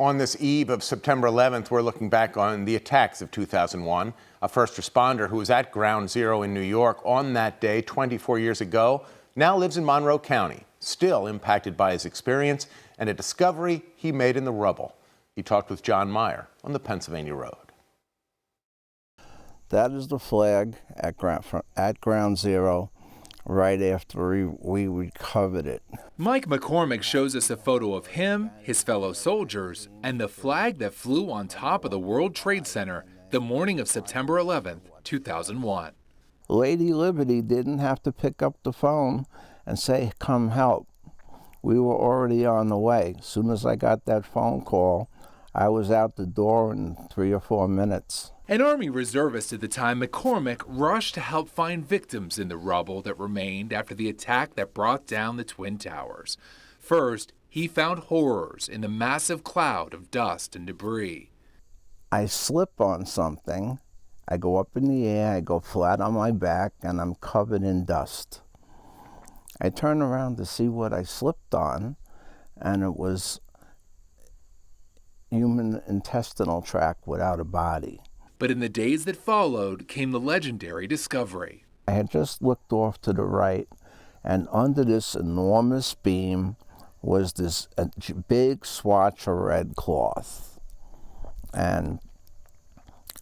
On this eve of September 11th, we're looking back on the attacks of 2001. A first responder who was at Ground Zero in New York on that day 24 years ago now lives in Monroe County, still impacted by his experience and a discovery he made in the rubble. He talked with Jon Meyer on the Pennsylvania Road. That is the flag at Ground Zero right after we recovered it. Mike McCormack shows us a photo of him, his fellow soldiers, and the flag that flew on top of the World Trade Center the morning of September 11th, 2001. Lady Liberty didn't have to pick up the phone and say, "Come help." We were already on the way. As soon as I got that phone call, I was out the door in 3 or 4 minutes. An Army reservist at the time, McCormack rushed to help find victims in the rubble that remained after the attack that brought down the Twin Towers. First, he found horrors in the massive cloud of dust and debris. I slip on something. I go up in the air, I go flat on my back, and I'm covered in dust. I turn around to see what I slipped on, and it was human intestinal tract without a body. But in the days that followed came the legendary discovery. I had just looked off to the right, and under this enormous beam was this big swatch of red cloth. And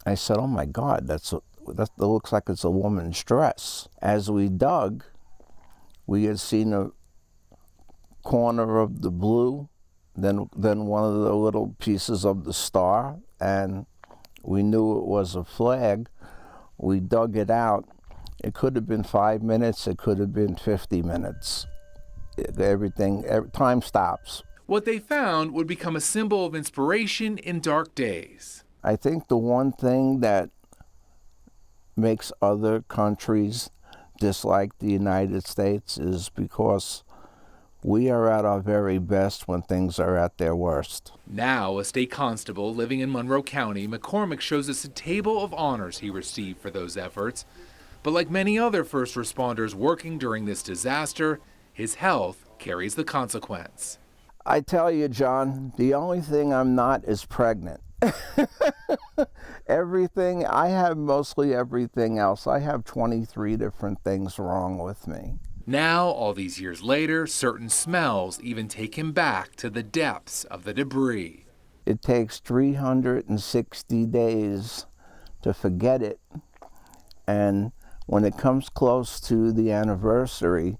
I said, "Oh my God, that looks like it's a woman's dress." As we dug, we had seen a corner of the blue, then one of the little pieces of the star, and we knew it was a flag. We dug it out. It could have been 5 minutes, it could have been 50 minutes. Time stops. What they found would become a symbol of inspiration in dark days. I think the one thing that makes other countries dislike the United States is because we are at our very best when things are at their worst. Now, a state constable living in Monroe County, McCormack shows us a table of honors he received for those efforts. But like many other first responders working during this disaster, his health carries the consequence. I tell you, John, the only thing I'm not is pregnant. Everything, I have mostly everything else. I have 23 different things wrong with me. Now, all these years later, certain smells even take him back to the depths of the debris. It takes 360 days to forget it. And when it comes close to the anniversary,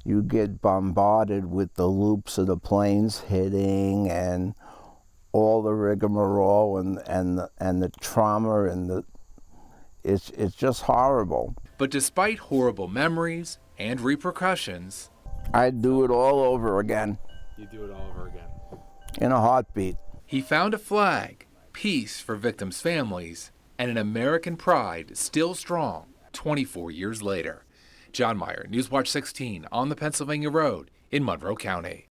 you get bombarded with the loops of the planes hitting and all the rigmarole and the trauma and it's just horrible. But despite horrible memories and repercussions, I'd do it all over again. You do it all over again. In a heartbeat. He found a flag, peace for victims' families, and an American pride still strong 24 years later. Jon Meyer, Newswatch 16 on the Pennsylvania Road in Monroe County.